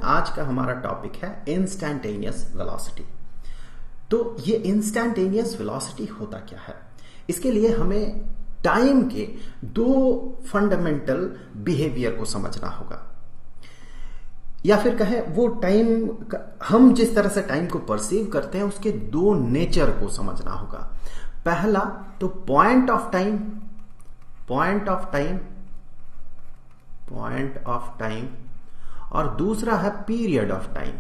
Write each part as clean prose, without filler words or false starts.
आज का हमारा टॉपिक है इंस्टैंटेनियस वेलोसिटी। तो ये इंस्टैंटेनियस वेलोसिटी होता क्या है? इसके लिए हमें टाइम के दो फंडामेंटल बिहेवियर को समझना होगा, या फिर कहें वो टाइम, हम जिस तरह से टाइम को परसीव करते हैं उसके दो नेचर को समझना होगा। पहला तो पॉइंट ऑफ टाइम, और दूसरा है पीरियड ऑफ टाइम।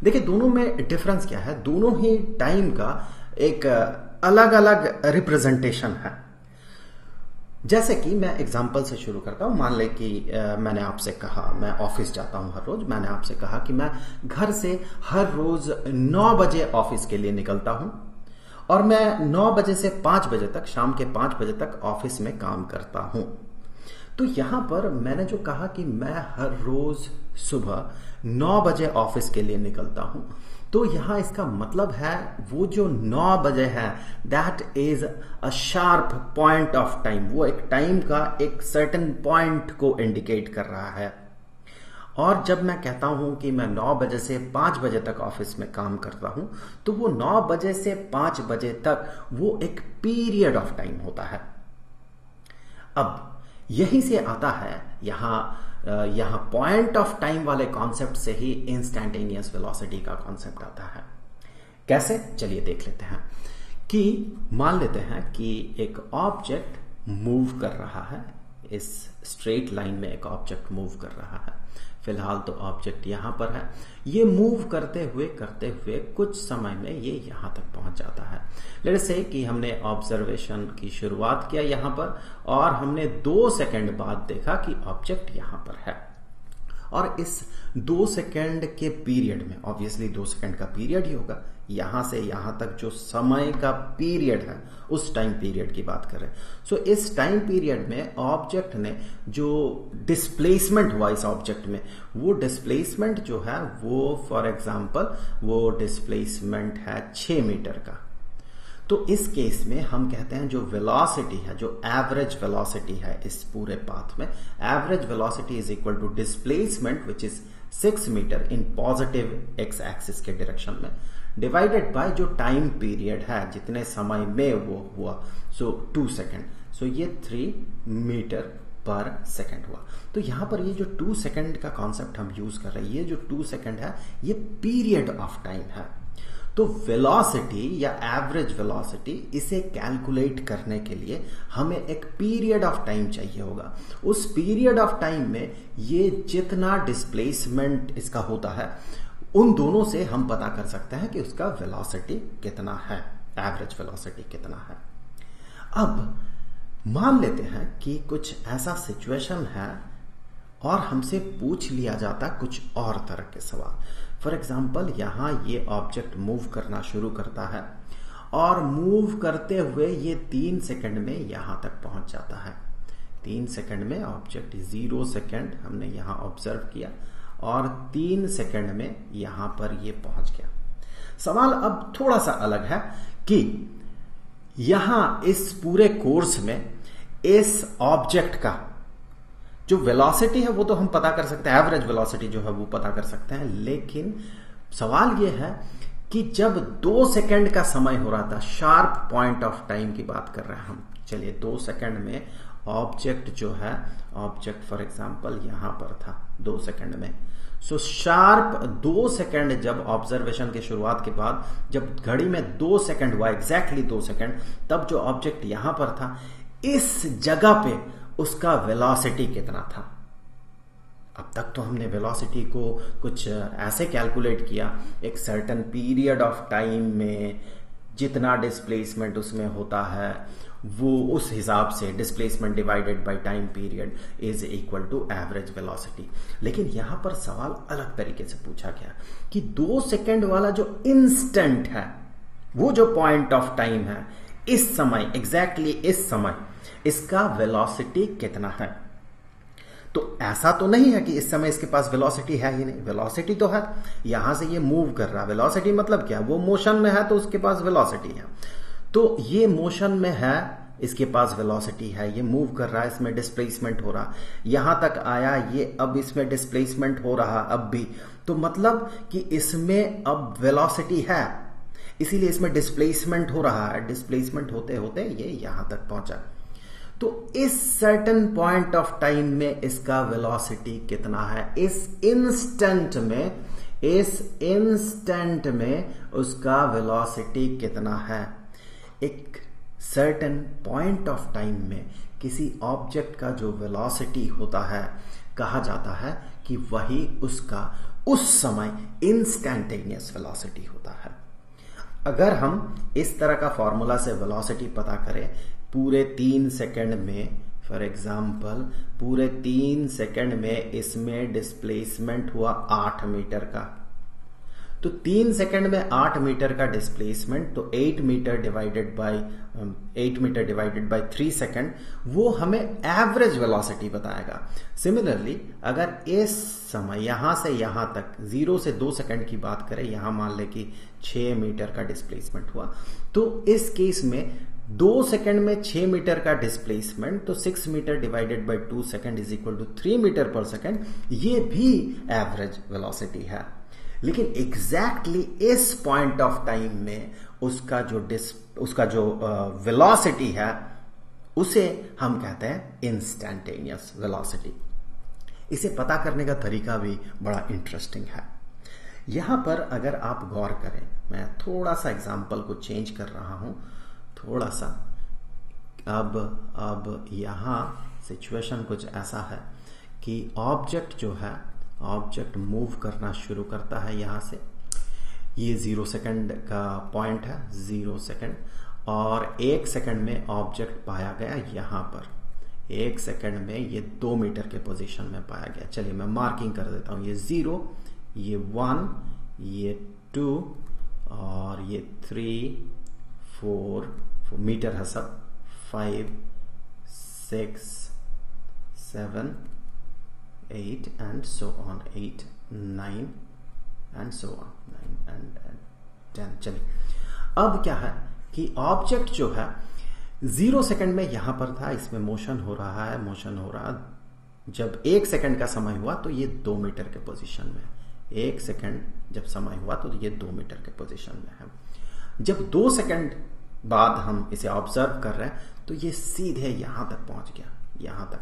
देखिए दोनों में डिफरेंस क्या है, दोनों ही टाइम का एक अलग अलग रिप्रेजेंटेशन है। जैसे कि मैं एग्जांपल से शुरू करता हूं। मान लें कि मैंने आपसे कहा, मैं ऑफिस जाता हूं हर रोज, मैंने आपसे कहा कि मैं घर से हर रोज 9 बजे ऑफिस के लिए निकलता हूं और मैं 9 बजे से 5 बजे तक, शाम के 5 बजे तक ऑफिस में काम करता हूं। तो यहां पर मैंने जो कहा कि मैं हर रोज सुबह 9 बजे ऑफिस के लिए निकलता हूं, तो यहां इसका मतलब है वो जो 9 बजे है that is a sharp point of time. वो एक टाइम का एक सर्टेन पॉइंट को इंडिकेट कर रहा है। और जब मैं कहता हूं कि मैं 9 बजे से 5 बजे तक ऑफिस में काम करता हूं, तो वो 9 बजे से 5 बजे तक वो एक पीरियड ऑफ टाइम होता है। अब यहीं से आता है यहां पॉइंट ऑफ टाइम वाले कॉन्सेप्ट से ही इंस्टैंटेनियस वेलोसिटी का कॉन्सेप्ट आता है। कैसे? चलिए देख लेते हैं। कि मान लेते हैं कि एक ऑब्जेक्ट मूव कर रहा है, इस स्ट्रेट लाइन में एक ऑब्जेक्ट मूव कर रहा है। फिलहाल तो ऑब्जेक्ट यहां पर है। ये मूव करते हुए कुछ समय में ये यहां तक पहुंच जाता है। लेट्स से कि हमने ऑब्जर्वेशन की शुरुआत किया यहां पर और हमने 2 सेकंड बाद देखा कि ऑब्जेक्ट यहां पर है। और इस 2 सेकंड के पीरियड में, ऑब्वियसली 2 सेकंड का पीरियड ही होगा, यहां से यहां तक जो समय का पीरियड है उस टाइम पीरियड की बात कर रहे हैं। सो इस टाइम पीरियड में ऑब्जेक्ट ने जो डिस्प्लेसमेंट हुआ इस ऑब्जेक्ट में, वो डिस्प्लेसमेंट जो है वो फॉर एग्जांपल वो डिस्प्लेसमेंट है 6 मीटर का। तो इस केस में हम कहते हैं जो वेलोसिटी है, जो एवरेज वेलोसिटी है इस पूरे पाथ में, average velocity is equal to displacement which is 6 metre in positive X axis के डायरेक्शन में, डिवाइडेड बाय जो टाइम पीरियड है, जितने समय में वो हुआ, सो 2 सेकेंड। सो ये 3 मीटर पर सेकेंड हुआ। तो यहां पर ये जो 2 सेकेंड का कॉन्सेप्ट हम यूज कर रहे हैं, ये जो 2 सेकेंड है ये पीरियड ऑफ टाइम है। तो वेलोसिटी या एवरेज वेलोसिटी, इसे कैलकुलेट करने के लिए हमें एक पीरियड ऑफ टाइम चाहिए होगा। उस पीरियड ऑफ टाइम में ये जितना डिस्प्लेसमेंट इसका होता है, उन दोनों से हम पता कर सकते हैं कि उसका वेलोसिटी कितना है, एवरेज वेलोसिटी कितना है। अब मान लेते हैं कि कुछ ऐसा सिचुएशन है और हमसे पूछ लिया जाता कुछ और तरह के सवाल। फॉर एग्जाम्पल यहां ये ऑब्जेक्ट मूव करना शुरू करता है और मूव करते हुए ये 3 सेकंड में यहां तक पहुंच जाता है। 3 सेकंड में ऑब्जेक्ट 0 सेकंड हमने यहां ऑब्जर्व किया और 3 सेकंड में यहां पर ये पहुंच गया। सवाल अब थोड़ा सा अलग है कि यहां इस पूरे कोर्स में इस ऑब्जेक्ट का जो वेलोसिटी है वो तो हम पता कर सकते हैं, एवरेज वेलोसिटी जो है वो पता कर सकते हैं, लेकिन सवाल ये है कि जब 2 सेकंड का समय हो रहा था, शार्प पॉइंट ऑफ टाइम की बात कर रहे हैं हम। चलिए 2 सेकंड में ऑब्जेक्ट जो है, ऑब्जेक्ट फॉर एग्जांपल यहां पर था 2 सेकंड में। सो शार्प 2 सेकंड जब ऑब्जर्वेशन की शुरुआत के बाद, जब घड़ी में 2 सेकंड हुआ, एग्जैक्टली 2 सेकंड, तब जो ऑब्जेक्ट यहां पर था, इस जगह पे उसका वेलोसिटी कितना था। अब तक तो हमने वेलोसिटी को कुछ ऐसे कैलकुलेट किया, एक सर्टेन पीरियड ऑफ टाइम में जितना डिस्प्लेसमेंट उसमें होता है वो उस हिसाब से displacement divided by time period is equal to average velocity. लेकिन यहां पर सवाल अलग तरीके से पूछा गया कि 2 सेकंड वाला जो इंस्टेंट है, वो जो पॉइंट ऑफ टाइम है, इस समय, एग्जैक्टली इस समय इसका वेलोसिटी कितना है। तो ऐसा तो नहीं है कि इस समय इसके पास वेलोसिटी है ही नहीं, वेलोसिटी तो है। यहां से ये मूव कर रहा है, वेलोसिटी मतलब क्या, वो मोशन में है तो उसके पास वेलोसिटी है। तो ये मोशन में है इसके पास वेलोसिटी है, ये मूव कर रहा है, इसमें डिस्प्लेसमेंट हो रहा, यहां तक आया, ये अब इसमें डिस्प्लेसमेंट हो रहा अब भी, तो मतलब कि इसमें अब वेलोसिटी है, इसीलिए इसमें डिस्प्लेसमेंट हो रहा है, डिस्प्लेसमेंट होते होते ये यहां तक पहुंचा। तो इस सर्टेन पॉइंट ऑफ टाइम में इसका वेलोसिटी कितना है, इस इंस्टेंट में उसका वेलोसिटी कितना है। एक सर्टेन पॉइंट ऑफ टाइम में किसी ऑब्जेक्ट का जो वेलोसिटी होता है, कहा जाता है कि वही उसका उस समय इंस्टैंटेनियस वेलोसिटी होता है। अगर हम इस तरह का फॉर्मूला से वेलोसिटी पता करें, पूरे 3 सेकंड में, फॉर एग्जाम्पल पूरे 3 सेकंड में इसमें डिस्प्लेसमेंट हुआ 8 मीटर का, तो 3 सेकंड में 8 मीटर का डिस्प्लेसमेंट, तो 8 मीटर डिवाइडेड बाय 3 सेकंड, वो हमें एवरेज वेलोसिटी बताएगा। सिमिलरली अगर इस समय यहां से यहां तक 0 से 2 सेकंड की बात करें, यहां मान ले कि 6 मीटर का डिस्प्लेसमेंट हुआ, तो इस केस में 2 सेकंड में 6 मीटर का डिस्प्लेसमेंट, तो 6 metre divided by 2 second is equal to 3 metre per second, ये भी एवरेज वेलोसिटी है। लेकिन एग्जैक्टली इस पॉइंट ऑफ टाइम में उसका जो वेलोसिटी है, उसे हम कहते हैं इंस्टैंटेनियस वेलोसिटी। इसे पता करने का तरीका भी बड़ा इंटरेस्टिंग है। यहां पर अगर आप गौर करें, मैं थोड़ा सा एग्जांपल को चेंज कर रहा हूं, थोड़ा सा। अब यहां सिचुएशन कुछ ऐसा है कि ऑब्जेक्ट जो है, ऑब्जेक्ट मूव करना शुरू करता है यहां से, ये 0 सेकंड का पॉइंट है, 0 सेकंड, और 1 सेकंड में ऑब्जेक्ट पाया गया यहां पर, 1 सेकंड में ये 2 मीटर के पोजीशन में पाया गया। चलिए मैं मार्किंग कर देता हूं, ये 0, ये 1, ये 2 और ये 3, 4 मीटर है सब, 5, 6, 7, 8 and so on, 8, 9 and so on, 9 and 10। चलिए अब क्या है कि ऑब्जेक्ट जो है 0 सेकंड में यहां पर था, इसमें मोशन हो रहा है, जब 1 सेकंड का समय हुआ तो ये 2 मीटर के पोजीशन में, 1 सेकंड जब समय हुआ तो ये 2 मीटर के पोजीशन में है। जब 2 सेकंड बाद हम इसे ऑब्जर्व कर रहे हैं तो ये सीधे यहां तक पहुंच गया, यहां तक,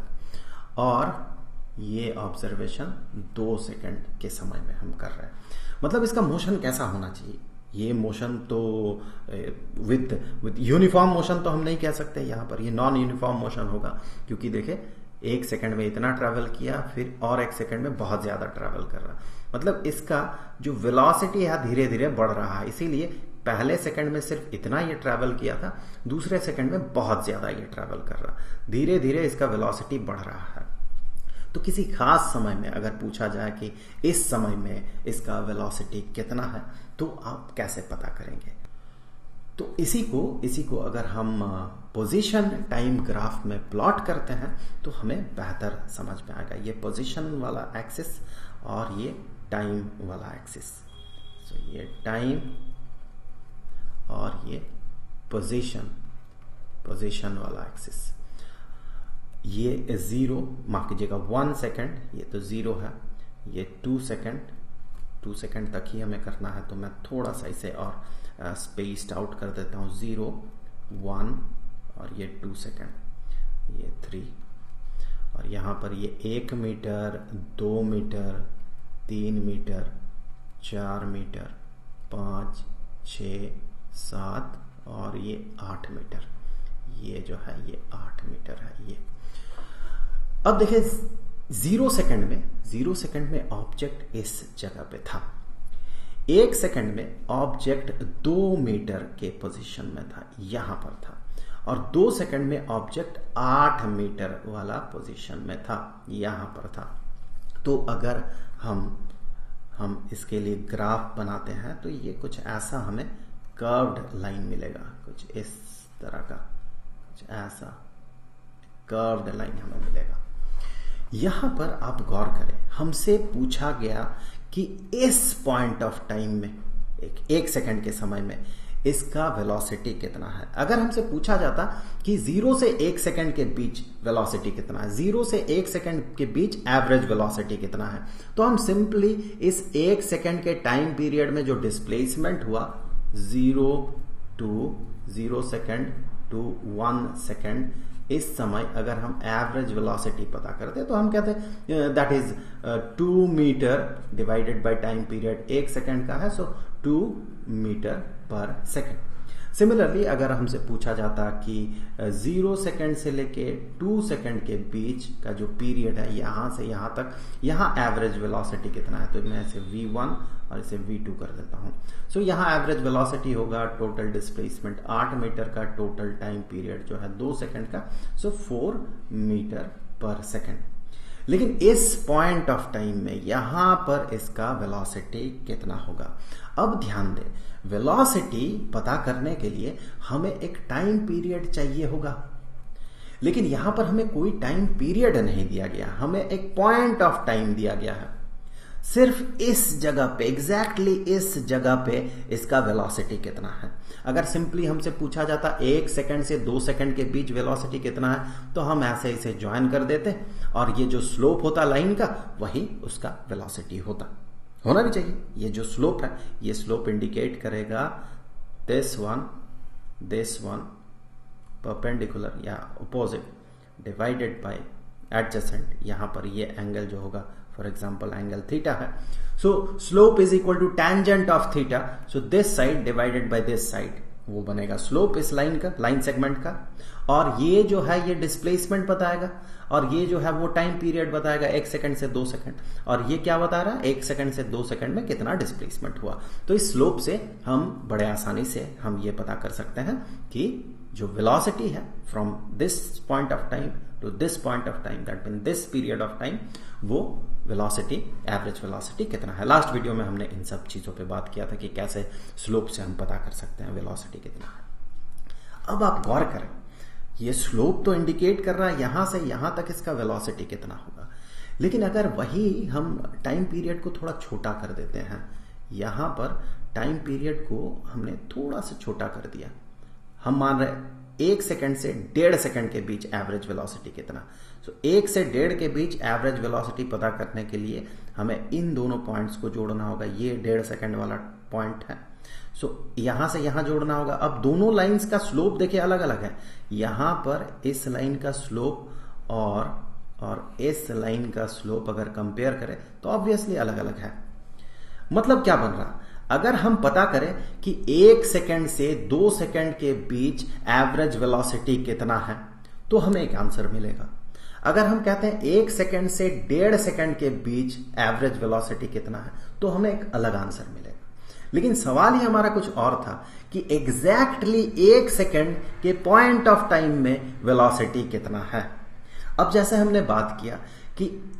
और ये ऑब्जर्वेशन 2 सेकंड के समय में हम कर रहे हैं। मतलब इसका मोशन कैसा होना चाहिए, ये मोशन तो विद यूनिफॉर्म मोशन तो हम नहीं कह सकते, यहां पर ये नॉन यूनिफॉर्म मोशन होगा, क्योंकि देखे 1 सेकंड में इतना ट्रेवल किया, फिर और 1 सेकंड में बहुत ज्यादा ट्रेवल कर रहा, मतलब इसका जो वेलोसिटी है धीरे धीरे बढ़ रहा है। इसीलिए पहले सेकंड में सिर्फ इतना ये ट्रैवल किया था, दूसरे सेकंड में बहुत ज्यादा ये ट्रैवल कर रहा, धीरे धीरे इसका वेलोसिटी बढ़ रहा है। तो किसी खास समय में अगर पूछा जाए कि इस समय में इसका वेलोसिटी कितना है, तो आप कैसे पता करेंगे? तो इसी को अगर हम पोजीशन टाइम ग्राफ में प्लॉट करते हैं तो हमें बेहतर समझ में आएगा। ये पोजीशन वाला एक्सिस और ये टाइम वाला एक्सिस, तो ये टाइम और ये पोजीशन वाला एक्सिस, ये 0, माफ कीजिएगा 1 सेकंड, ये तो 0 है, ये 2 सेकंड तक ही हमें करना है, तो मैं थोड़ा सा इसे और स्पेस्ड आउट कर देता हूं, 0, 1 और ये 2 सेकंड, ये 3, और यहां पर ये 1 मीटर, 2 मीटर, 3 मीटर, 4 मीटर, 5, 6, 7 और ये 8 मीटर, ये जो है ये 8 मीटर है ये। अब देखिए 0 सेकंड में ऑब्जेक्ट इस जगह पे था, 1 सेकंड में ऑब्जेक्ट 2 मीटर के पोजीशन में था, यहां पर था, और 2 सेकंड में ऑब्जेक्ट 8 मीटर वाला पोजीशन में था, यहां पर था। तो अगर हम इसके लिए ग्राफ बनाते हैं तो ये कुछ ऐसा हमें कर्व्ड लाइन मिलेगा, कुछ इस तरह का, कुछ ऐसा कर्व्ड लाइन हमें मिलेगा। यहां पर आप गौर करें, हमसे पूछा गया कि इस पॉइंट ऑफ टाइम में, 1 सेकंड के समय में इसका वेलोसिटी कितना है। अगर हमसे पूछा जाता कि 0 से 1 सेकंड के बीच वेलोसिटी कितना है, 0 से 1 सेकंड के बीच एवरेज वेलोसिटी कितना है, तो हम सिंपली इस 1 सेकंड के टाइम पीरियड में जो डिस्प्लेसमेंट हुआ 0 सेकंड टू 1 सेकंड, इस समय अगर हम एवरेज वेलोसिटी पता करते तो हम कहते हैं that is 2 metre divided by time period 1 second का है, so 2 metre per second. Similarly अगर हमसे पूछा जाता कि 0 सेकंड से लेके 2 सेकंड के बीच का जो पीरियड है यहां से यहां तक, यहां एवरेज वेलोसिटी कितना है, तो मैं इसे v1 और इसे v2 कर देता हूं। सो यहां एवरेज वेलोसिटी होगा टोटल डिस्प्लेसमेंट 8 मीटर का, टोटल टाइम पीरियड जो है 2 सेकंड का, सो 4 मीटर पर सेकंड। लेकिन इस पॉइंट ऑफ टाइम में यहां पर इसका वेलोसिटी कितना होगा। अब ध्यान दें, वेलोसिटी पता करने के लिए हमें एक टाइम पीरियड चाहिए होगा, लेकिन यहां पर हमें कोई टाइम पीरियड नहीं दिया गया, हमें एक पॉइंट ऑफ टाइम दिया गया है। सिर्फ इस जगह पे, एग्जैक्टली इस जगह पे इसका वेलोसिटी कितना है। अगर सिंपली हमसे पूछा जाता 1 सेकंड से 2 सेकंड के बीच वेलोसिटी कितना है, तो हम ऐसे इसे ज्वाइन कर देते और ये जो स्लोप होता लाइन का वही उसका वेलोसिटी होता, होना भी चाहिए। ये जो स्लोप है, ये स्लोप इंडिकेट करेगा दिस वन परपेंडिकुलर या अपोजिट डिवाइडेड बाय एडजेसेंट। यहां पर ये एंगल जो होगा फॉर एग्जाम्पल एंगल थीटा है, so slope is equal to tangent of theta, so this side divided by this side, वो बनेगा स्लोप इस लाइन का, लाइन सेगमेंट का। और ये जो है ये डिस्प्लेसमेंट बताएगा, और ये जो है वो टाइम पीरियड बताएगा 1 सेकंड से 2 सेकंड, और ये क्या बता रहा है 1 सेकंड से 2 सेकंड में कितना डिस्प्लेसमेंट हुआ। तो इस स्लोप से हम बड़े आसानी से हम ये पता कर सकते हैं कि जो वेलोसिटी है from this point of time to this point of time, that mean this period of time, वो वेलोसिटी, एवरेज वेलोसिटी कितना है। लास्ट वीडियो में हमने इन सब चीजों पे बात किया था कि कैसे स्लोप से हम पता कर सकते हैं वेलोसिटी कितना है। अब आप गौर करें, ये स्लोप तो इंडिकेट कर रहा है यहां से यहां तक इसका वेलोसिटी कितना होगा, लेकिन अगर वही हम टाइम पीरियड को थोड़ा छोटा कर देते हैं, यहां पर टाइम पीरियड को हमने थोड़ा सा छोटा कर दिया, हम मान रहे 1 सेकंड से 1.5 सेकंड के बीच एवरेज वेलोसिटी कितना। सो 1 से 1.5 के बीच एवरेज वेलोसिटी पता करने के लिए हमें इन दोनों पॉइंट्स को जोड़ना होगा। ये 1.5 सेकंड वाला पॉइंट है, सो यहां से यहां जोड़ना होगा। अब दोनों लाइंस का स्लोप देखिए अलग अलग है, यहां पर इस लाइन का स्लोप और इस लाइन का स्लोप अगर कंपेयर करें तो ऑब्वियसली अलग अलग है। मतलब क्या बन रहा, अगर हम पता करें कि 1 सेकंड से 2 सेकंड के बीच एवरेज वेलोसिटी कितना है, तो हमें एक आंसर मिलेगा। अगर हम कहते हैं 1 सेकंड से 1.5 सेकंड के बीच एवरेज वेलोसिटी कितना है, तो हमें एक अलग आंसर मिलेगा। लेकिन सवाल ही हमारा कुछ और था कि एग्जैक्टली 1 सेकंड के पॉइंट ऑफ टाइम में वेलोसिटी कितना है। अब जैसे हमने बात किया कि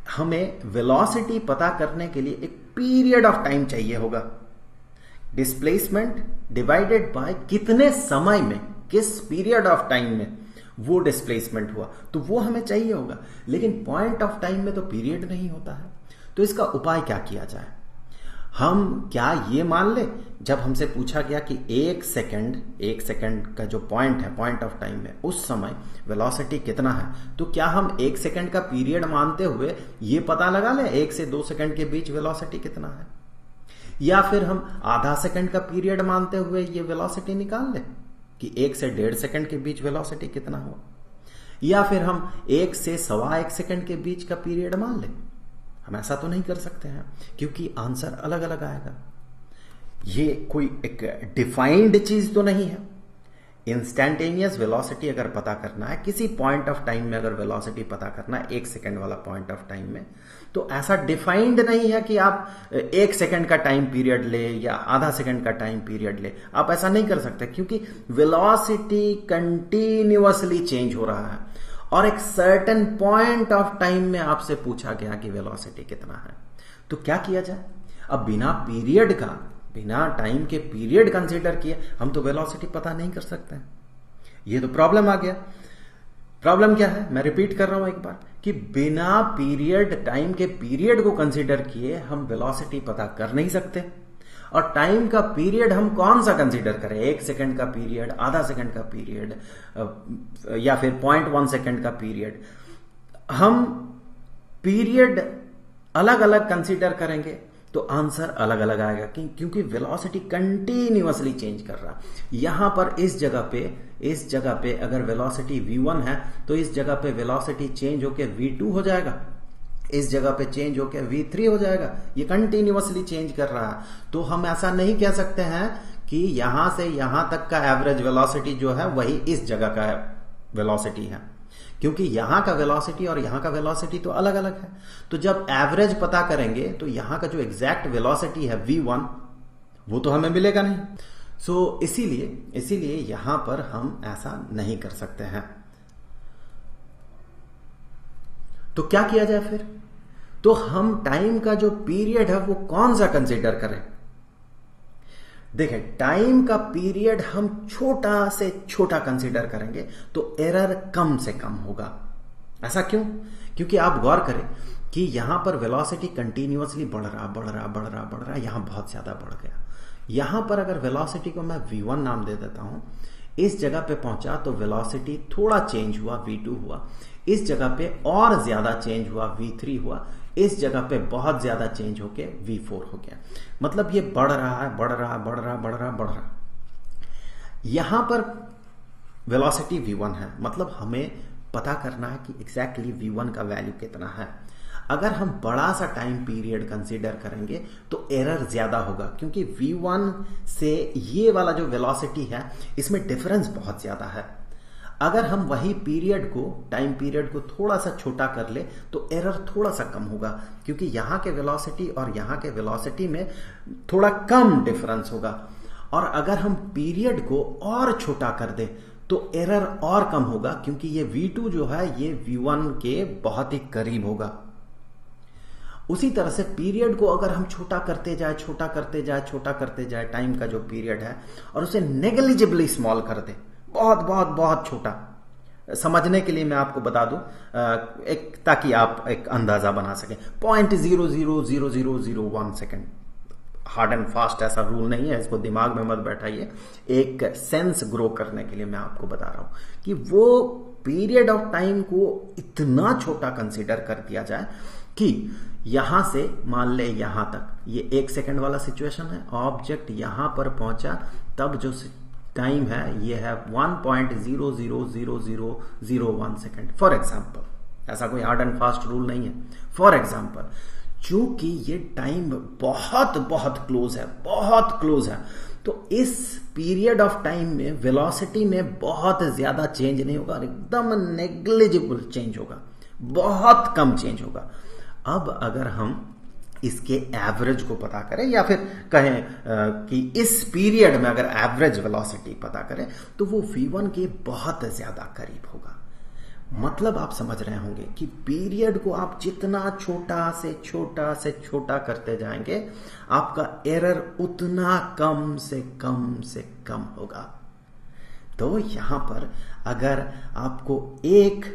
हमें वेलोसिटी पता करने के लिए एक पीरियड ऑफ टाइम चाहिए होगा, डिस्प्लेसमेंट डिवाइडेड बाय कितने समय में, किस पीरियड ऑफ टाइम में वो डिस्प्लेसमेंट हुआ, तो वो हमें चाहिए होगा। लेकिन पॉइंट ऑफ टाइम में तो पीरियड नहीं होता है, तो इसका उपाय क्या किया जाए। हम क्या ये मान ले, जब हमसे पूछा गया कि 1 सेकंड का जो पॉइंट है पॉइंट ऑफ टाइम में, उस समय वेलोसिटी कितना है, तो क्या हम 1 सेकंड का पीरियड मानते हुए ये पता लगा ले 1 से 2 सेकंड के बीच वेलोसिटी कितना है, या फिर हम आधा सेकंड का पीरियड मानते हुए ये वेलोसिटी निकाल ले कि 1 से 1.5 सेकंड के बीच वेलोसिटी कितना हुआ, या फिर हम 1 से 1.25 सेकंड के बीच का पीरियड मान ले। हम ऐसा तो नहीं कर सकते हैं क्योंकि आंसर अलग अलग आएगा। ये कोई एक डिफाइंड चीज तो नहीं है। इंस्टैंटेनियस वेलोसिटी अगर पता करना है, किसी पॉइंट ऑफ टाइम में अगर वेलोसिटी पता करना है 1 सेकंड वाला पॉइंट ऑफ टाइम में, तो ऐसा डिफाइंड नहीं है कि आप 1 सेकंड का टाइम पीरियड ले या आधा सेकंड का टाइम पीरियड ले। आप ऐसा नहीं कर सकते क्योंकि वेलोसिटी कंटिन्यूअसली चेंज हो रहा है और एक सर्टेन पॉइंट ऑफ टाइम में आपसे पूछा गया कि वेलोसिटी कितना है। तो क्या किया जाए, अब बिना पीरियड का, बिना टाइम के पीरियड कंसीडर किए हम तो वेलोसिटी पता नहीं कर सकते हैं। ये तो प्रॉब्लम आ गया। प्रॉब्लम क्या है, मैं रिपीट कर रहा हूं एक बार, कि बिना पीरियड, टाइम के पीरियड को कंसीडर किए हम वेलोसिटी पता कर नहीं सकते। और टाइम का पीरियड हम कौन सा कंसीडर करें, 1 सेकंड का पीरियड, आधा सेकंड का पीरियड, या फिर 0.1 सेकंड का पीरियड। हम पीरियड अलग अलग कंसीडर करेंगे तो आंसर अलग अलग आएगा, क्योंकि वेलोसिटी कंटिन्यूअसली चेंज कर रहा। यहां पर इस जगह पे अगर वेलोसिटी v1 है तो इस जगह पे वेलोसिटी चेंज होके v2 हो जाएगा, इस जगह पे चेंज होके v3 हो जाएगा। ये कंटिन्यूअसली चेंज कर रहा है। तो हम ऐसा नहीं कह सकते हैं कि यहां से यहां तक का एवरेज वेलोसिटी जो है वही इस जगह का वेलोसिटी है, क्योंकि यहां का वेलोसिटी और यहां का वेलोसिटी तो अलग अलग है। तो जब एवरेज पता करेंगे तो यहां का जो एग्जैक्ट वेलोसिटी है v1 वो तो हमें मिलेगा नहीं। सो इसीलिए यहां पर हम ऐसा नहीं कर सकते हैं। तो क्या किया जाए फिर? तो हम टाइम का जो पीरियड है वो कौन सा कंसीडर करें? देखें, टाइम का पीरियड हम छोटा से छोटा कंसीडर करेंगे तो एरर कम से कम होगा। ऐसा क्यों? क्योंकि आप गौर करें कि यहां पर वेलोसिटी कंटिन्यूअसली बढ़ रहा, यहां बहुत ज्यादा बढ़ गया। यहां पर अगर वेलोसिटी को मैं v1 नाम दे देता हूं, इस जगह पे पहुंचा तो वेलोसिटी थोड़ा चेंज हुआ, v2 हुआ। इस जगह पे और ज्यादा चेंज हुआ, v3 हुआ। इस जगह पे बहुत ज्यादा चेंज होके v4 हो गया। मतलब ये बढ़ रहा। यहां पर वेलोसिटी v1 है, मतलब हमें पता करना है कि एग्जैक्टली v1 का वैल्यू कितना है। अगर हम बड़ा सा टाइम पीरियड कंसीडर करेंगे तो एरर ज्यादा होगा, क्योंकि v1 से ये वाला जो वेलोसिटी है इसमें डिफरेंस बहुत ज्यादा है। अगर हम वही टाइम पीरियड को थोड़ा सा छोटा कर ले तो एरर थोड़ा सा कम होगा, क्योंकि यहां के वेलोसिटी और यहां के वेलोसिटी में थोड़ा कम डिफरेंस होगा। और अगर हम पीरियड को और छोटा कर दे तो एरर और कम होगा, क्योंकि ये v2 जो है ये v1 के बहुत ही करीब होगा। उसी तरह से पीरियड को अगर हम छोटा करते जाए टाइम का जो पीरियड है, और उसे नेग्लिजिबली स्मॉल कर दे, बहुत छोटा। समझने के लिए मैं आपको बता दूं, ताकि आप एक अंदाजा बना सकें। 0.000001 सेकेंड, हार्ड एंड फास्ट ऐसा रूल नहीं है, इसको दिमाग में मत बैठाइए। एक सेंस ग्रो करने के लिए मैं आपको बता रहा हूं कि वो पीरियड ऑफ टाइम को इतना छोटा कंसीडर कर दिया जाए कि यहां से मान ले यहां तक, ये 1 सेकंड वाला सिचुएशन है। ऑब्जेक्ट यहां पर पहुंचा तब जो टाइम है ये है 1.000001 सेकंड, फॉर एग्जाम्पल। ऐसा कोई हार्ड एंड फास्ट रूल नहीं है, फॉर एग्जाम्पल। चूंकि ये टाइम बहुत क्लोज है, तो इस पीरियड ऑफ टाइम में वेलोसिटी में बहुत ज्यादा चेंज नहीं होगा, एकदम नेग्लिजिबल चेंज होगा, बहुत कम चेंज होगा। अब अगर हम इसके एवरेज को पता करें, या फिर कहें कि इस पीरियड में अगर एवरेज वेलोसिटी पता करें, तो वो v1 के बहुत ज्यादा करीब होगा। मतलब आप समझ रहे होंगे कि पीरियड को आप जितना छोटा से छोटा करते जाएंगे, आपका एरर उतना कम से कम होगा। तो यहां पर अगर आपको 1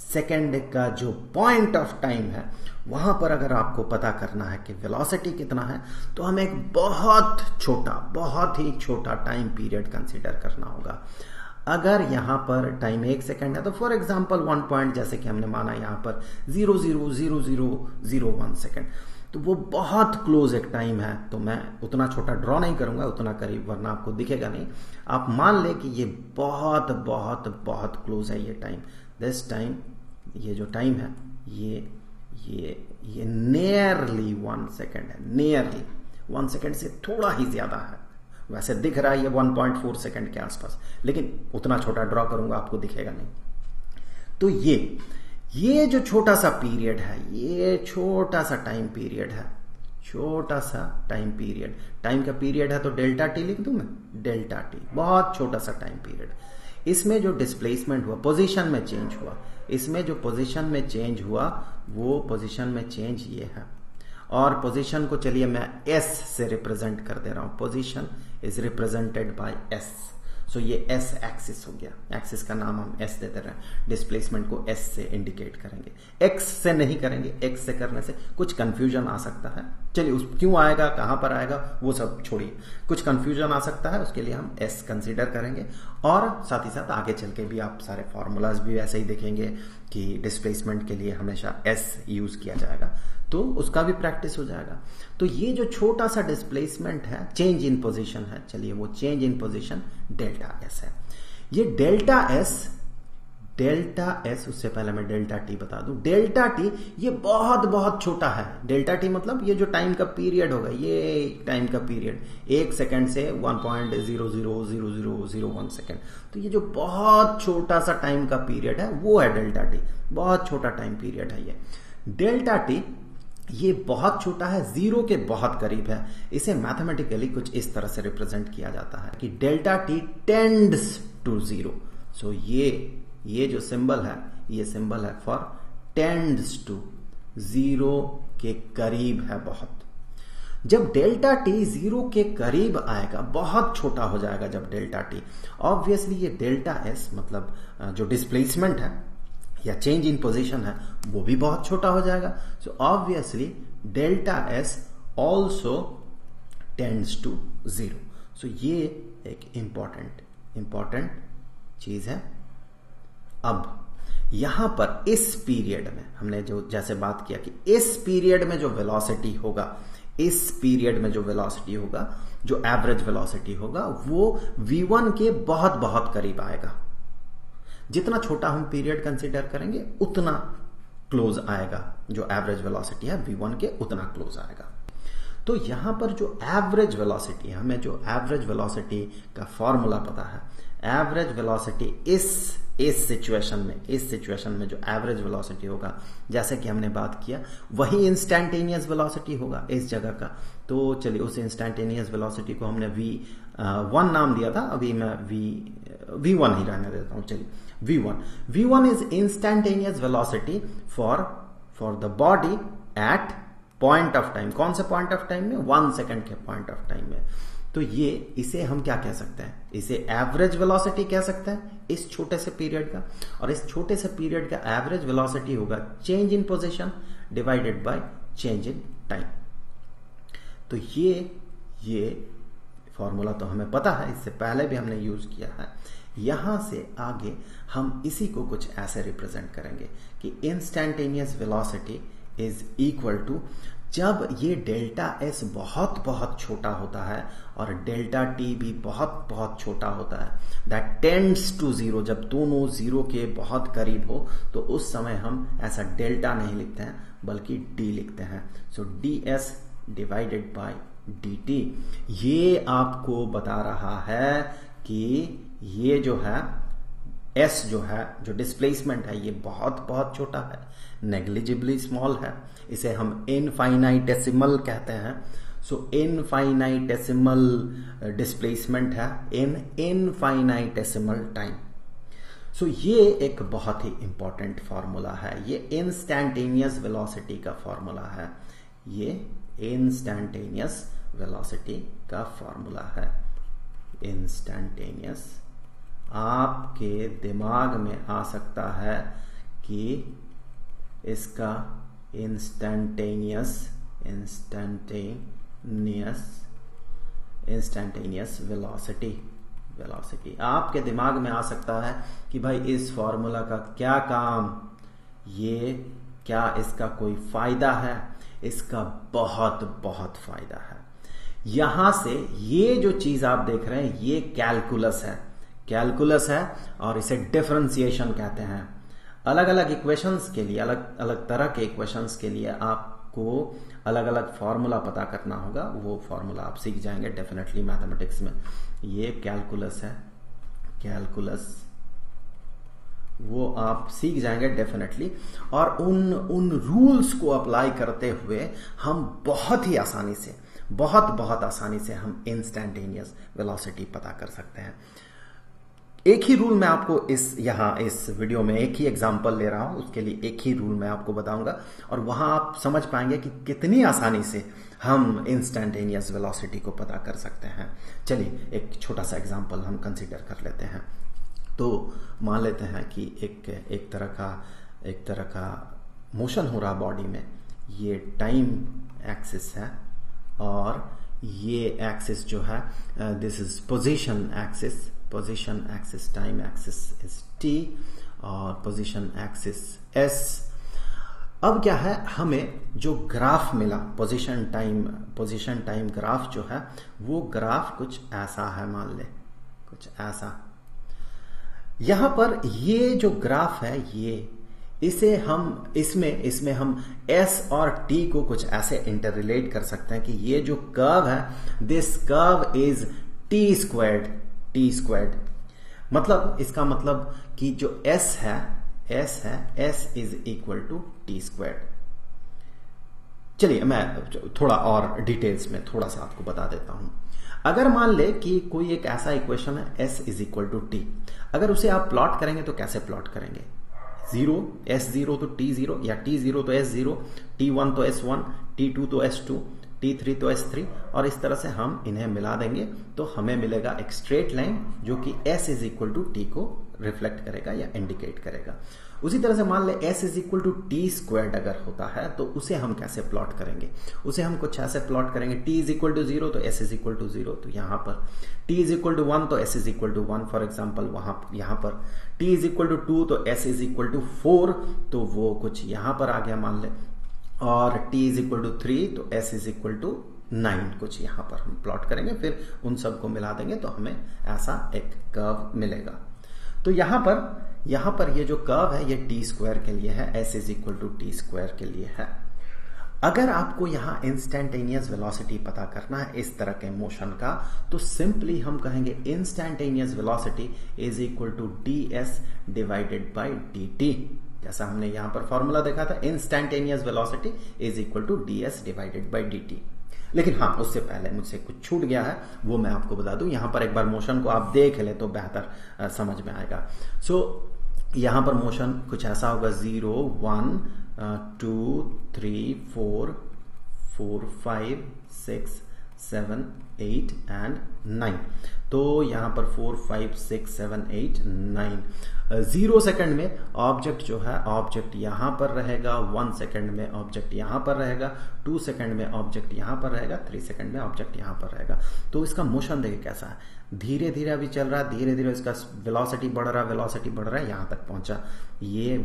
सेकेंड का जो पॉइंट ऑफ टाइम है वहां पर अगर आपको पता करना है कि वेलोसिटी कितना है, तो हमें एक बहुत ही छोटा टाइम पीरियड कंसीडर करना होगा। अगर यहां पर टाइम 1 सेकेंड है तो फॉर एग्जांपल 1 पॉइंट, जैसे कि हमने माना यहां पर 0.000001 सेकेंड, तो वो बहुत क्लोज एक टाइम है। तो मैं उतना छोटा ड्रॉ नहीं करूंगा, उतना करीब, वरना आपको दिखेगा नहीं। आप मान ले कि ये बहुत क्लोज है ये टाइम। दिस टाइम, ये जो टाइम है ये नियरली 1 सेकेंड है, नियरली 1 सेकेंड से थोड़ा ही ज्यादा है। वैसे दिख रहा है ये 1.4 सेकेंड के आसपास, लेकिन उतना छोटा ड्रॉ करूंगा आपको दिखेगा नहीं। तो ये जो छोटा सा पीरियड है, ये छोटा सा टाइम पीरियड है, टाइम का पीरियड है तो डेल्टा टी लिख दूं मैं, डेल्टा टी, बहुत छोटा सा टाइम पीरियड। इसमें जो डिस्प्लेसमेंट हुआ, पोजीशन में चेंज हुआ, इसमें जो पोजीशन में चेंज हुआ वो पोजीशन में चेंज ये है। और पोजीशन को चलिए मैं एस से रिप्रेजेंट कर दे रहा हूं, position is represented by S. So ये एस एक्सिस हो गया, एक्सिस का नाम हम एस देते रहे, डिस्प्लेसमेंट को एस से इंडिकेट करेंगे, एक्स से नहीं करेंगे, एक्स से करने से कुछ कंफ्यूजन आ सकता है। चलिए उस क्यों आएगा, कहां पर आएगा, वो सब छोड़िए, कुछ कंफ्यूजन आ सकता है, उसके लिए हम एस कंसीडर करेंगे। और साथ ही साथ आगे चल के भी आप सारे फॉर्मूलाज भी ऐसे ही देखेंगे कि डिस्प्लेसमेंट के लिए हमेशा एस यूज किया जाएगा, तो उसका भी प्रैक्टिस हो जाएगा। तो ये जो छोटा सा डिस्प्लेसमेंट है, चेंज इन पोजीशन है, चलिए वो change in position delta S है। ये डेल्टा एस, उससे पहले मैं डेल्टा टी बता दूं, डेल्टा टी ये बहुत बहुत छोटा है। डेल्टा टी मतलब ये जो टाइम का पीरियड होगा, ये टाइम का पीरियड 1 सेकेंड से 1.000001 सेकेंड, तो ये जो बहुत छोटा सा टाइम का पीरियड है वो है डेल्टा टी, बहुत छोटा टाइम पीरियड है ये डेल्टा टी। ये बहुत छोटा है, जीरो के बहुत करीब है। इसे मैथमेटिकली कुछ इस तरह से रिप्रेजेंट किया जाता है कि delta T tends to zero. So ये जो सिंबल है, ये सिंबल है फॉर टेंड्स टू, जीरो के करीब है बहुत। जब डेल्टा टी जीरो के करीब आएगा, बहुत छोटा हो जाएगा जब डेल्टा टी, ऑब्वियसली ये डेल्टा एस मतलब जो डिस्प्लेसमेंट है या चेंज इन पोजीशन है वो भी बहुत छोटा हो जाएगा। So obviously delta S also tends to zero. So ये एक इंपॉर्टेंट चीज है। अब यहां पर इस पीरियड में हमने जो जैसे बात किया कि इस पीरियड में जो वेलोसिटी होगा, इस पीरियड में जो वेलोसिटी होगा, जो एवरेज वेलोसिटी होगा, वो v1 के बहुत बहुत करीब आएगा। जितना छोटा हम पीरियड कंसीडर करेंगे उतना क्लोज आएगा, जो एवरेज वेलोसिटी है v1 के उतना क्लोज आएगा। तो यहां पर जो एवरेज वेलोसिटी है, हमें जो एवरेज वेलोसिटी का फॉर्मूला पता है, एवरेज वेलोसिटी इस सिचुएशन में जो एवरेज वेलोसिटी होगा, जैसे कि हमने बात किया, वही इंस्टैंटेनियस वेलोसिटी होगा इस जगह का। तो चलिए उस इंस्टैंटेनियस वेलोसिटी को हमने v1 नाम दिया था, अभी मैं v1 ही रहने देता हूं। चलिए v1 is instantaneous velocity for the body at point of time. कौन से पॉइंट ऑफ टाइम में? 1 सेकेंड के पॉइंट ऑफ टाइम में। तो ये इसे हम क्या कह सकते हैं? इसे एवरेज वेलोसिटी कह सकते हैं इस छोटे से पीरियड का। और इस छोटे से पीरियड का एवरेज वेलोसिटी होगा change in position divided by change in time. तो ये फॉर्मूला तो हमें पता है, इससे पहले भी हमने यूज किया है। यहां से आगे हम इसी को कुछ ऐसे रिप्रेजेंट करेंगे कि instantaneous velocity is equal to, जब ये डेल्टा एस बहुत बहुत छोटा होता है और डेल्टा टी भी बहुत बहुत छोटा होता है, दैट टेंड्स टू जीरो, जब दोनों जीरो के बहुत करीब हो, तो उस समय हम ऐसा डेल्टा नहीं लिखते हैं बल्कि डी लिखते हैं। So D S divided by D T. ये आपको बता रहा है कि ये जो है एस जो है, जो डिस्प्लेसमेंट है, ये बहुत बहुत छोटा है, नेग्लिजिबली स्मॉल है। इसे हम इनफाइनाइटेसिमल कहते हैं। सो इनफाइनाइटेसिमल डिस्प्लेसमेंट है इन इनफाइनाइटेसिमल टाइम। सो ये एक बहुत ही इंपॉर्टेंट फॉर्मूला है। ये इंस्टैंटेनियस वेलोसिटी का फॉर्मूला है। ये इंस्टैंटेनियस वेलोसिटी का फॉर्मूला है। इंस्टैंटेनियस, आपके दिमाग में आ सकता है कि इसका इंस्टैंटेनियस वेलोसिटी आपके दिमाग में आ सकता है कि भाई इस फॉर्मूला का क्या काम, ये क्या इसका कोई फायदा है? इसका बहुत बहुत फायदा है। यहां से ये जो चीज आप देख रहे हैं ये कैलकुलस है और इसे डिफरेंशिएशन कहते हैं। अलग अलग इक्वेशंस के लिए, अलग अलग तरह के इक्वेशंस के लिए आपको अलग अलग फॉर्मूला पता करना होगा। वो फॉर्मूला आप सीख जाएंगे डेफिनेटली मैथमेटिक्स में। ये कैलकुलस है, वो आप सीख जाएंगे डेफिनेटली। और उन रूल्स को अप्लाई करते हुए हम बहुत आसानी से हम इंस्टैंटेनियस वेलोसिटी पता कर सकते हैं। एक ही रूल मैं आपको इस वीडियो में एक ही एग्जांपल ले रहा हूं, उसके लिए एक ही रूल मैं आपको बताऊंगा और वहां आप समझ पाएंगे कि कितनी आसानी से हम इंस्टेंटेनियस वेलोसिटी को पता कर सकते हैं। चलिए एक छोटा सा एग्जांपल हम कंसीडर कर लेते हैं। तो मान लेते हैं कि एक तरह का मोशन हो रहा बॉडी में, ये टाइम एक्सिस है और ये एक्सिस जो है this is position axis, time axis is T और पोजीशन एक्सिस एस। अब क्या है, हमें जो ग्राफ मिला पोजीशन टाइम ग्राफ जो है, वो ग्राफ कुछ ऐसा है, मान ले कुछ ऐसा। यहां पर ये जो ग्राफ है, ये इसे हम इसमें हम S और T को कुछ ऐसे इंटररिलेट कर सकते हैं कि ये जो कर्व है, this curve is T squared. मतलब इसका मतलब कि जो S है S is equal to T squared. चलिए मैं थोड़ा और डिटेल्स में थोड़ा सा आपको बता देता हूं। अगर मान ले कि कोई एक ऐसा इक्वेशन है S is equal to T, अगर उसे आप प्लॉट करेंगे तो कैसे प्लॉट करेंगे? S0 तो T0 या T0 तो S0, T1 तो S1, T2 तो S2, T3 तो S3 और इस तरह से हम इन्हें मिला देंगे तो हमें मिलेगा एक स्ट्रेट लाइन जो कि S is equal to T को रिफ्लेक्ट करेगा या इंडिकेट करेगा। उसी तरह से मान ले S is equal to T squared अगर होता है तो उसे हम कैसे प्लॉट करेंगे? उसे हम कुछ ऐसे प्लॉट करेंगे, T इज इक्वल टू 0 तो S इज इक्वल टू 0, तो यहां पर T इज इक्वल टू 1 तो S is equal to 1 for example यहां पर T इज इक्वल टू 2 तो S इज इक्वल टू 4, तो वो कुछ यहां पर आ गया मान ले, और T इज इक्वल टू 3 तो S इज इक्वल टू 9 कुछ यहां पर हम प्लॉट करेंगे, फिर उन सबको मिला देंगे तो हमें ऐसा एक कर्व मिलेगा। तो यहां पर ये जो कर्व है ये टी स्क्वायर के लिए है, S is equal to T square के लिए है। अगर आपको यहां इंस्टेंटेनियस वेलोसिटी पता करना है इस तरह के मोशन का, तो सिंपली हम कहेंगे instantaneous velocity is equal to ds divided by dt। जैसा हमने यहां पर फॉर्मूला देखा था, instantaneous velocity is equal to ds divided by dt। लेकिन हाँ, उससे पहले मुझसे कुछ छूट गया है, वो मैं आपको बता दूं। यहां पर एक बार मोशन को आप देख ले तो बेहतर समझ में आएगा। सो यहां पर मोशन कुछ ऐसा होगा, 0 1 2 3 4 4 5 6 7 8 एंड 9। तो यहां पर 4 5 6 7 8 9। 0 सेकंड में ऑब्जेक्ट जो है, ऑब्जेक्ट यहां पर रहेगा, 1 सेकंड में ऑब्जेक्ट यहां पर रहेगा, 2 सेकंड में ऑब्जेक्ट यहां पर रहेगा, 3 सेकंड में ऑब्जेक्ट यहां पर रहेगा। तो इसका मोशन देखिए कैसा है, धीरे धीरे अभी चल रहा है, धीरे धीरे इसका वेलोसिटी बढ़ रहा है, यहां तक पहुंचा। ये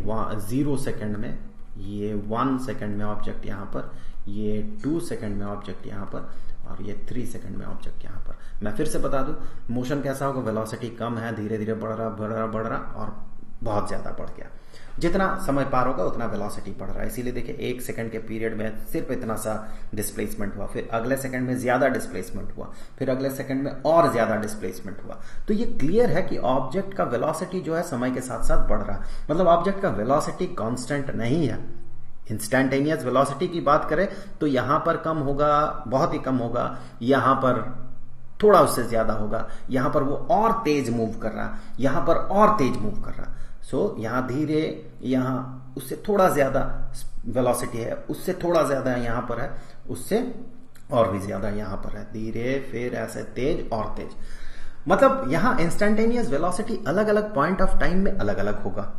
0 सेकंड में, ये 1 सेकंड में ऑब्जेक्ट यहां पर, ये 2 सेकंड में ऑब्जेक्ट यहां पर, और ये 3 सेकंड में ऑब्जेक्ट यहां पर। मैं फिर से बता दूं मोशन कैसा होगा, वेलोसिटी कम है, धीरे धीरे बढ़ रहा और बहुत ज्यादा बढ़ गया। जितना समय पार होगा उतना वेलोसिटी बढ़ रहा है। इसीलिए देखिए 1 सेकंड के पीरियड में सिर्फ इतना सा डिस्प्लेसमेंट हुआ, फिर अगले सेकंड में ज्यादा डिस्प्लेसमेंट हुआ, फिर अगले सेकंड में और ज्यादा डिस्प्लेसमेंट हुआ। तो ये क्लियर है कि ऑब्जेक्ट का वेलोसिटी जो है समय के साथ साथ बढ़ रहा है। मतलब ऑब्जेक्ट का वेलोसिटी कांस्टेंट नहीं है। इंस्टेंटेनियस वेलोसिटी की बात करें तो यहां पर कम होगा, बहुत ही कम होगा, यहां पर थोड़ा उससे ज्यादा होगा, यहां पर वो और तेज मूव कर रहा है, यहां पर और तेज मूव कर रहा है। सो यहां धीरे, यहां उससे थोड़ा ज्यादा वेलोसिटी है, उससे थोड़ा ज्यादा यहां पर है, उससे और भी ज्यादा यहां पर है, धीरे फिर ऐसे तेज और तेज। मतलब यहां इंस्टेंटेनियस वेलोसिटी अलग अलग पॉइंट ऑफ टाइम में अलग अलग होगा।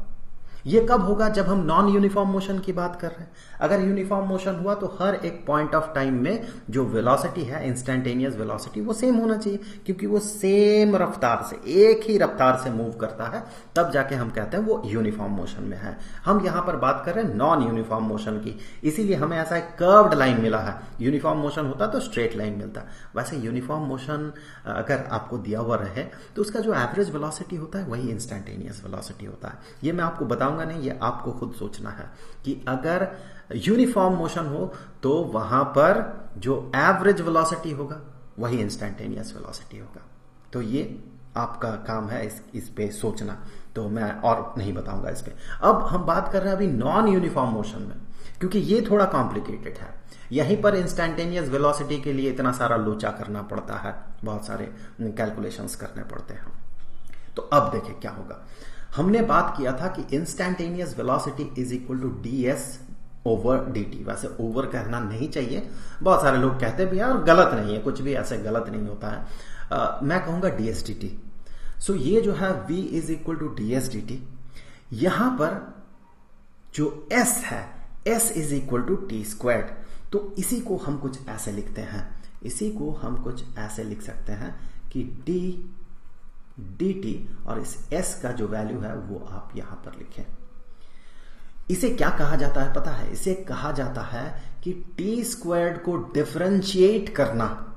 ये कब होगा? जब हम नॉन यूनिफॉर्म मोशन की बात कर रहे हैं। अगर यूनिफॉर्म मोशन हुआ तो हर एक पॉइंट ऑफ टाइम में जो वेलोसिटी है, इंस्टेंटेनियस वेलोसिटी, वो सेम होना चाहिए, क्योंकि वो सेम रफ्तार से, एक ही रफ्तार से मूव करता है, तब जाके हम कहते हैं वो यूनिफॉर्म मोशन में है। हम यहां पर बात कर रहे हैं नॉन यूनिफॉर्म मोशन की, इसीलिए हमें ऐसा एक कर्व्ड लाइन मिला है। यूनिफॉर्म मोशन होता तो स्ट्रेट लाइन मिलता। वैसे यूनिफॉर्म मोशन अगर आपको दिया हुआ रहे तो उसका जो एवरेज वेलोसिटी होता है वही इंस्टेंटेनियस वेलोसिटी होता है। ये मैं आपको बताऊंगा नहीं, ये आपको खुद सोचना है कि अगर यूनिफॉर्म मोशन हो तो वहां पर जो एवरेज वेलोसिटी होगा वही इंस्टेंटेनियस वेलोसिटी होगा। तो ये आपका काम है इस पे सोचना, तो मैं और नहीं बताऊंगा इस पे। अब हम बात कर रहे हैं अभी नॉन यूनिफॉर्म मोशन में, क्योंकि ये थोड़ा कॉम्प्लिकेटेड है। यहीं पर इंस्टेंटेनियस वेलोसिटी के लिए इतना सारा लोचा करना पड़ता है, बहुत सारे कैलकुलेशंस करने पड़ते हैं। तो अब देखिए क्या होगा। हमने बात किया था कि instantaneous velocity is equal to ds over D T. वैसे ओवर कहना नहीं चाहिए, बहुत सारे लोग कहते भी हैं और गलत नहीं है, कुछ भी ऐसे गलत नहीं होता है। मैं कहूंगा D S D T. So ये जो है v is equal to D S D T. यहां पर जो s है, s is equal to T squared. तो इसी को हम कुछ ऐसे लिखते हैं, इसी को हम कुछ ऐसे लिख सकते हैं कि d dt, और इस s का जो वैल्यू है वो आप यहां पर लिखें। इसे क्या कहा जाता है पता है? इसे कहा जाता है कि टी स्क्वायर्ड को डिफरेंशिएट करना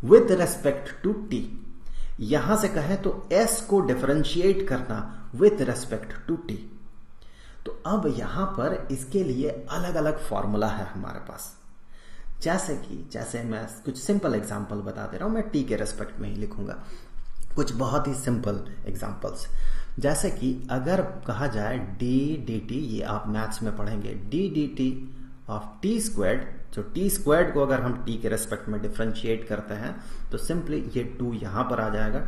विद रेस्पेक्ट टू टी। यहां से कहें तो s को डिफरेंशिएट करना विद रेस्पेक्ट टू t। तो अब यहां पर इसके लिए अलग अलग फॉर्मूला है हमारे पास। जैसे मैं कुछ सिंपल एग्जांपल बता दे रहा हूं, मैं t के रेस्पेक्ट में ही लिखूंगा कुछ बहुत ही सिंपल एग्जांपल्स। जैसे कि अगर कहा जाए डी डी टी, ये आप मैथ्स में पढ़ेंगे, D D T of T squared. तो टी स्क्वायर्ड को अगर हम t के रेस्पेक्ट में डिफरेंशिएट करते हैं तो सिंपली ये 2 यहां पर आ जाएगा,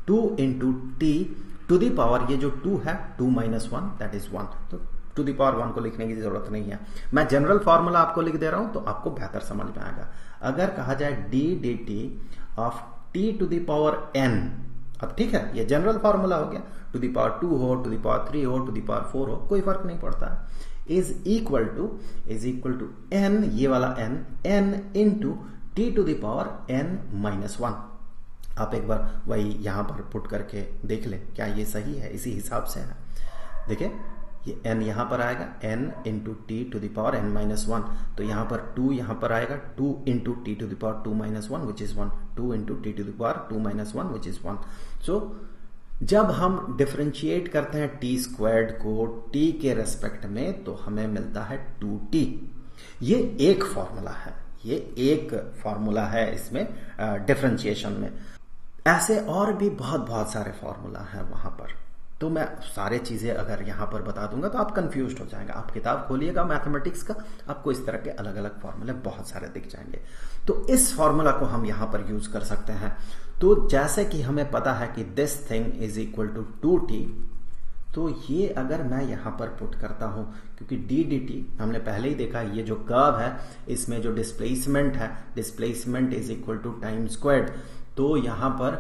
2 into T to the power, ये जो 2 है 2 माइनस 1 दैट इज 1। तो टू दी पावर 1 को लिखने की जरूरत नहीं है, मैं जनरल फॉर्मूला आपको लिख दे रहा हूं तो आपको बेहतर समझ में आएगा। अगर कहा जाए D D T of T to the power n, अब ठीक है ये जनरल फॉर्मूला हो गया, टू दी पावर 2 हो, टू दी पावर 3 हो, टू दी पावर 4 हो, कोई फर्क नहीं पड़ता है, इज इक्वल टू n, ये वाला n into T to the power n minus 1। आप एक बार वही यहां पर पुट करके देख लें क्या ये सही है, इसी हिसाब से है। देखिए ये n यहां पर आएगा, n into T to the power n minus 1। तो यहां पर 2 यहां पर आएगा, 2 into T to the power 2 minus 1 which is 1, 2 into T to the power 2 minus 1 which is 1। So जब हम डिफरेंशिएट करते हैं टी स्क्वायर्ड को टी के रेस्पेक्ट में तो हमें मिलता है 2t। ये एक फॉर्मूला है, ये एक फॉर्मूला है इसमें डिफरेंशिएशन में। ऐसे और भी बहुत सारे फॉर्मूला हैं वहां पर, तो मैं सारे चीजें अगर यहां पर बता दूंगा तो आप कंफ्यूज हो जाएंगे। आप किताब खोलिएगा मैथमेटिक्स का, आपको इस तरह के अलग अलग फॉर्मूले बहुत सारे दिख जाएंगे। तो इस फॉर्मूला को हम यहां पर यूज कर सकते हैं। तो जैसे कि हमें पता है कि this thing is equal to 2t, तो ये अगर मैं यहां पर पुट करता हूं, क्योंकि डी डी टी हमने पहले ही देखा, ये जो कर्व है इसमें जो डिस्प्लेसमेंट है, displacement is equal to time squared. तो यहां पर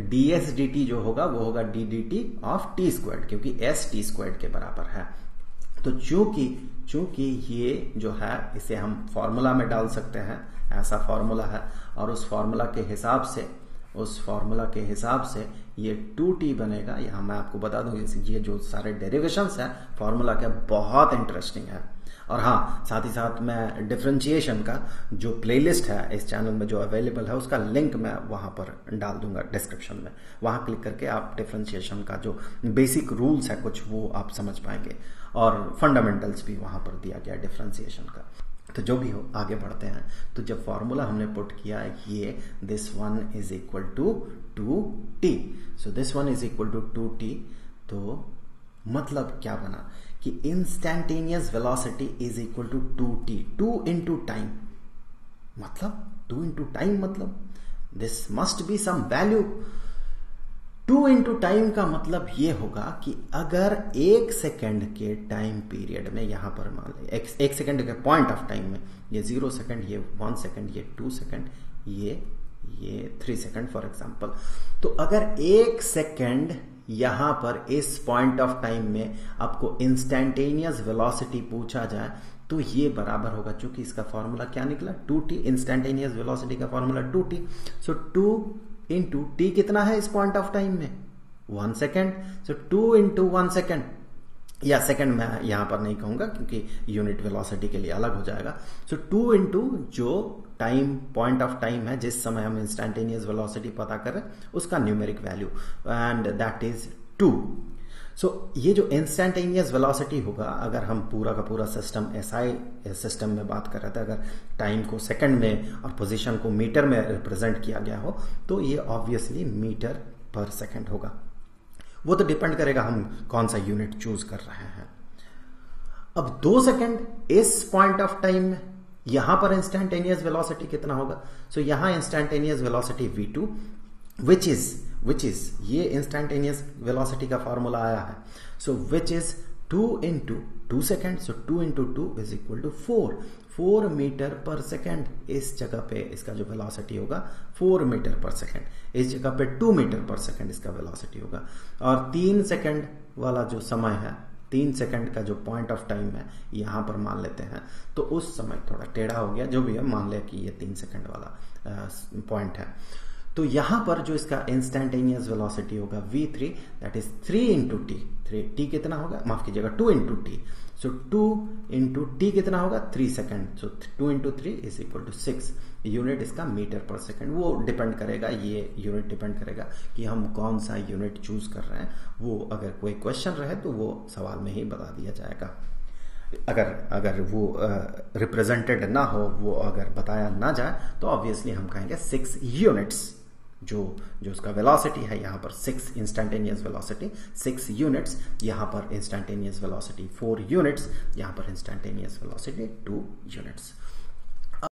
ds dt जो होगा वो होगा d dt of t squared, क्योंकि s t स्क्वायर्ड के बराबर है। तो चूंकि ये जो है इसे हम फॉर्मूला में डाल सकते हैं, ऐसा फॉर्मूला है, और उस फॉर्मूला के हिसाब से ये 2t बनेगा। यहां मैं आपको बता दूं ये जो सारे डेरिवेशंस है फॉर्मूला के बहुत इंटरेस्टिंग है। और हाँ, साथ ही साथ मैं डिफरेंशिएशन का जो प्लेलिस्ट है इस चैनल में जो अवेलेबल है उसका लिंक मैं वहां पर डाल दूंगा डिस्क्रिप्शन में। वहां क्लिक करके आप डिफरेंशिएशन का जो बेसिक रूल्स है कुछ वो आप समझ पाएंगे, और फंडामेंटल्स भी वहां पर दिया गया डिफरेंशिएशन का। तो जो भी हो आगे बढ़ते हैं। तो जब फॉर्मूला हमने पुट किया ये this one is equal to 2t, so this one is equal to 2t, तो मतलब क्या बना कि instantaneous velocity is equal to 2t, 2 into time, मतलब 2 इंटू टाइम, मतलब this must be some value. 2 into time का मतलब ये होगा कि अगर 1 सेकेंड के टाइम पीरियड में, यहां पर मान लें 1 सेकेंड के पॉइंट ऑफ टाइम में, ये 0 सेकेंड, ये 1 सेकेंड, ये 2 सेकेंड, ये 3 सेकेंड फॉर एग्जाम्पल। तो अगर 1 सेकेंड यहां पर इस पॉइंट ऑफ टाइम में आपको इंस्टैंटेनियस वेलोसिटी पूछा जाए तो ये बराबर होगा, चूंकि इसका फॉर्मूला क्या निकला 2t, इंस्टैंटेनियस वेलोसिटी का फॉर्मूला 2t। सो 2 इंटू t कितना है इस पॉइंट ऑफ टाइम में 1 सेकेंड। सो 2 इंटू 1 सेकेंड, या सेकेंड मैं यहां पर नहीं कहूंगा क्योंकि यूनिट वेलोसिटी के लिए अलग हो जाएगा। सो 2 इंटू जो टाइम पॉइंट ऑफ टाइम है जिस समय हम इंस्टैंटेनियस वेलोसिटी पता कर रहे हैं उसका numeric value, and that is 2। सो ये जो इंस्टैंटेनियस वेलोसिटी होगा, अगर हम पूरा का पूरा सिस्टम SI सिस्टम में बात कर रहे थे, अगर टाइम को सेकंड में और पोजीशन को मीटर में रिप्रेजेंट किया गया हो तो ये ऑब्वियसली मीटर पर सेकंड होगा। वो तो डिपेंड करेगा हम कौन सा यूनिट चूज कर रहे हैं। अब 2 सेकंड इस पॉइंट ऑफ टाइम में यहां पर इंस्टैंटेनियस वेलोसिटी कितना होगा? सो यहां instantaneous velocity v2 which is ये इंस्टैंटेनियस वेलोसिटी का फॉर्मूला आया है। So which is 2 into 2 second, so 2 into 2 is equal to 4 metre पर सेकेंड। इस जगह पे इसका जो वेलोसिटी होगा 4 मीटर पर सेकेंड, इस जगह पे 2 मीटर पर सेकेंड इसका वेलोसिटी होगा। और 3 सेकेंड वाला जो समय है, 3 सेकेंड का जो पॉइंट ऑफ टाइम है यहां पर मान लेते हैं, तो उस समय थोड़ा टेढ़ा हो गया, जो भी है मान लिया कि ये 3 सेकेंड वाला पॉइंट है। तो यहां पर जो इसका इंस्टेंटेनियस वेलोसिटी होगा v3, that is 3 into T. T कितना होगा, माफ कीजिएगा 2 into T, so 2 into T कितना होगा 3 second, so 2 into 3 is equal to 6। Unit इसका मीटर पर सेकेंड, वो डिपेंड करेगा, ये यूनिट डिपेंड करेगा कि हम कौन सा यूनिट चूज कर रहे हैं। वो अगर कोई क्वेश्चन रहे तो वो सवाल में ही बता दिया जाएगा। अगर वो रिप्रेजेंटेड ना हो, वो अगर बताया ना जाए, तो ऑब्वियसली हम कहेंगे 6 यूनिट्स। जो उसका वेलोसिटी है यहाँ पर 6 इंस्टेंटेनियस वेलोसिटी, 6 यूनिट्स, यहाँ पर इंस्टेंटेनियस वेलोसिटी 4 यूनिट्स, यहाँ पर इंस्टेंटेनियस वेलोसिटी 2 यूनिट्स।